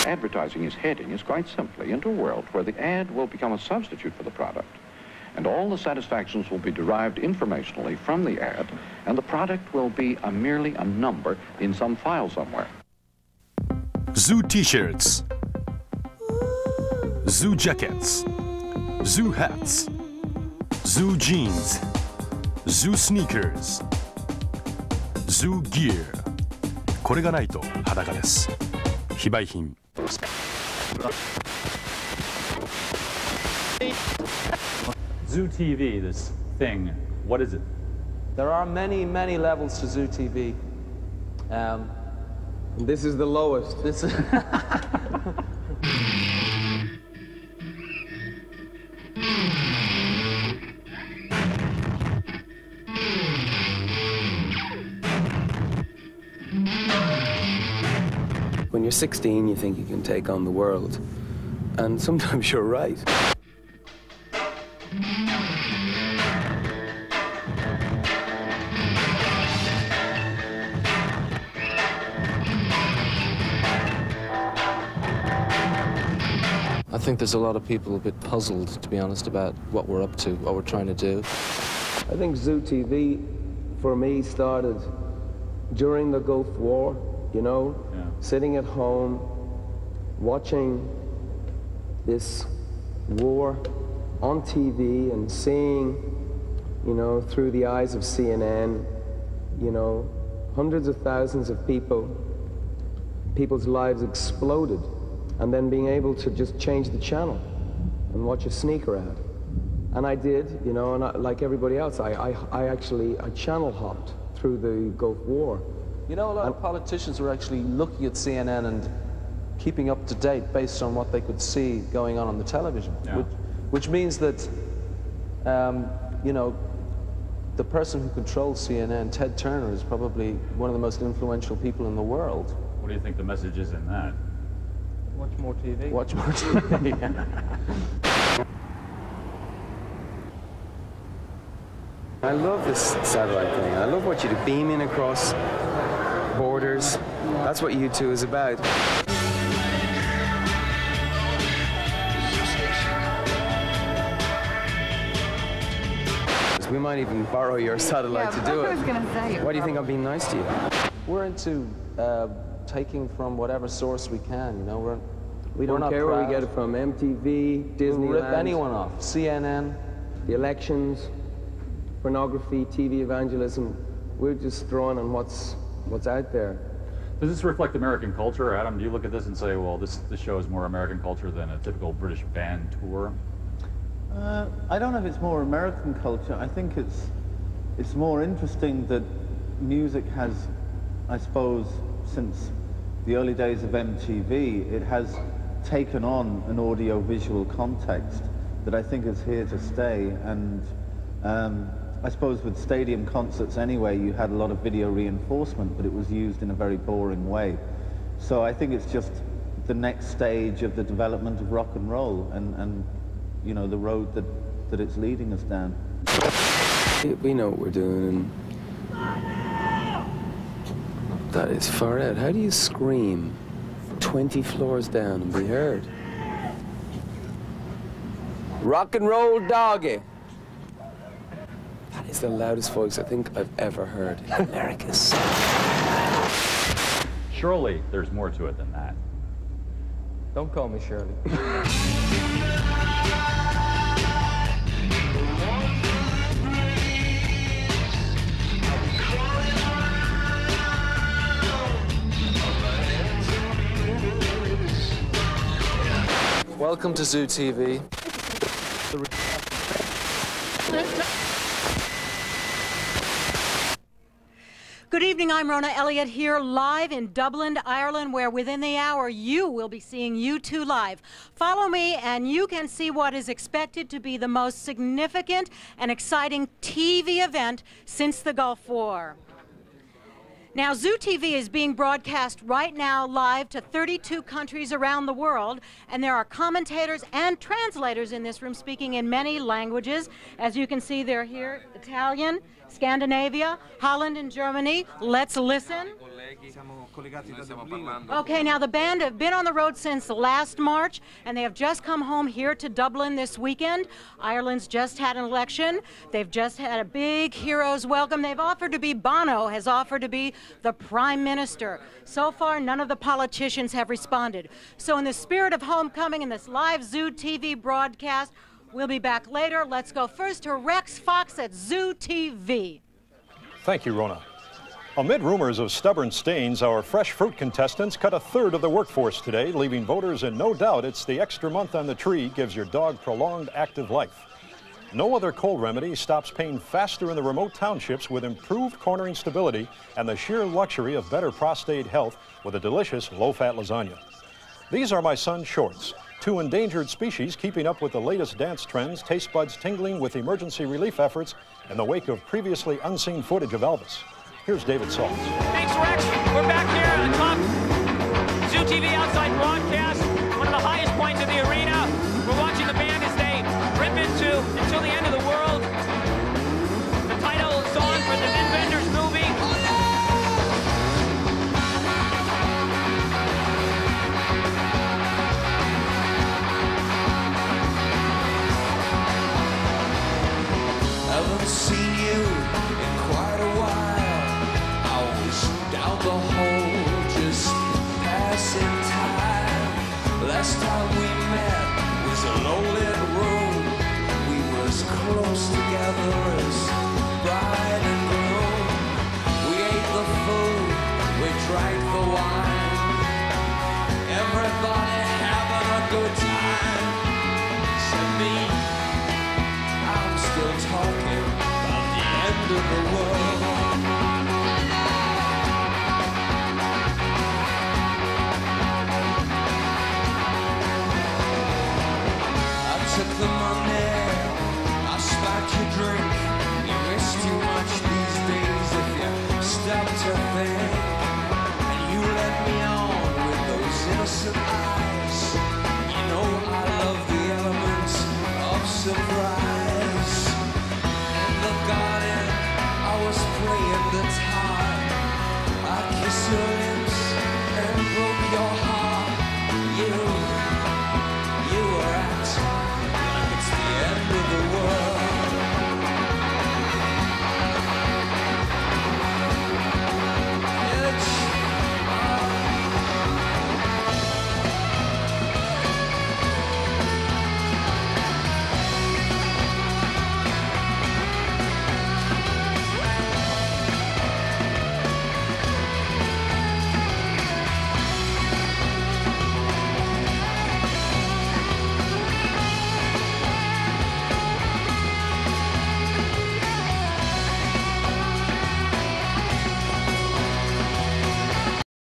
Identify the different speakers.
Speaker 1: Advertising is heading is quite simply into a world where the ad will become a substitute for the product, and all the satisfactions will be derived informationally from the ad, and the product will be merely a number in some file somewhere.
Speaker 2: Zoo t-shirts, Zoo jackets, Zoo hats, Zoo jeans, Zoo sneakers, Zoo gear。これがないと裸です。非売品。
Speaker 3: ZooTV, this thing, what is it?
Speaker 4: There are many, many levels to ZooTV.
Speaker 5: This is the lowest.
Speaker 4: This is
Speaker 5: When you're 16, you think you can take on the world. And sometimes you're right.
Speaker 4: I think there's a lot of people a bit puzzled, to be honest, about what we're up to, what we're trying to do.
Speaker 5: I think ZooTV, for me, started during the Gulf War, you know, sitting at home, watching this war on TV and seeing, you know, through the eyes of CNN, you know, hundreds of thousands of people's lives exploded, and then being able to just change the channel and watch a sneaker ad. And I did, you know, and like everybody else, I channel hopped through the Gulf War.
Speaker 4: You know, a lot of politicians were actually looking at CNN and keeping up to date based on what they could see going on the television, which means that, you know, the person who controls CNN, Ted Turner, is probably one of the most influential people in the world.
Speaker 3: What do you think the message is in that?
Speaker 4: Watch more TV. Watch more TV.
Speaker 5: I love this satellite thing. I love what you do, beaming across borders. That's what U2 is about. We might even borrow your satellite to do it.
Speaker 6: I was going to say.
Speaker 5: Why do you think I'm being nice to you?
Speaker 4: We're into taking from whatever source we can, you know.
Speaker 5: We don't care where we get it from. MTV, Disneyland.
Speaker 4: We'll rip anyone off. CNN.
Speaker 5: The elections, pornography, TV evangelism. We're just drawing on what's out there.
Speaker 3: Does this reflect American culture, Adam? Do you look at this and say, well, this show is more American culture than a typical British band tour?
Speaker 7: I don't know if it's more American culture. I think it's more interesting that music has, I suppose, since the early days of MTV, it has taken on an audio-visual context that I think is here to stay. And I suppose with stadium concerts anyway, you had a lot of video reinforcement, but it was used in a very boring way. So I think it's just the next stage of the development of rock and roll, and you know, the road that it's leading us down.
Speaker 5: We know what we're doing, and that is far out. How do you scream 20 floors down and be heard? Rock and roll doggy. That is the loudest voice I think I've ever heard in America.
Speaker 3: Surely there's more to it than that.
Speaker 4: Don't call me Shirley. Welcome to ZooTV.
Speaker 6: Good evening, I'm Rona Elliott here live in Dublin, Ireland, where within the hour you will be seeing U2 live. Follow me and you can see what is expected to be the most significant and exciting TV event since the Gulf War. Now, ZooTV is being broadcast right now live to 32 countries around the world, and there are commentators and translators in this room speaking in many languages. As you can see, they're here: Italian, Scandinavia, Holland, and Germany. Let's listen. Okay, now the band have been on the road since last March, and they have just come home here to Dublin this weekend. Ireland's just had an election. They've just had a big heroes welcome. They've offered to be, Bono has offered to be the Prime Minister. So far, none of the politicians have responded. So in the spirit of homecoming in this live ZooTV broadcast, we'll be back later. Let's go first to Rex Fox at ZooTV.
Speaker 8: Thank you, Rona. Amid rumors of stubborn stains, our fresh fruit contestants cut a third of the workforce today, leaving voters in no doubt it's the extra month on the tree gives your dog prolonged active life. No other cold remedy stops pain faster in the remote townships with improved cornering stability and the sheer luxury of better prostate health with a delicious low-fat lasagna. These are my son's shorts, two endangered species keeping up with the latest dance trends, taste buds tingling with emergency relief efforts in the wake of previously unseen footage of Elvis. Here's David Saltz.
Speaker 9: Thanks, Rex. We're back here on top ZooTV Outisde Broadcast, one of the highest points of the arena. We're watching the band as they rip into Until the End of the World, the title song for the Inventors movie.
Speaker 10: Haven't seen you in quite a while. Down the hole, just passing time. Last time we met was a low-lit room. We was close together as bride and groom. We ate the food, we drank the wine. Everybody having a good time. Except me, I'm still talking about the end of the world. Took the money, I spiked your drink. You miss too much these days if you stop to think. And you let me on with those innocent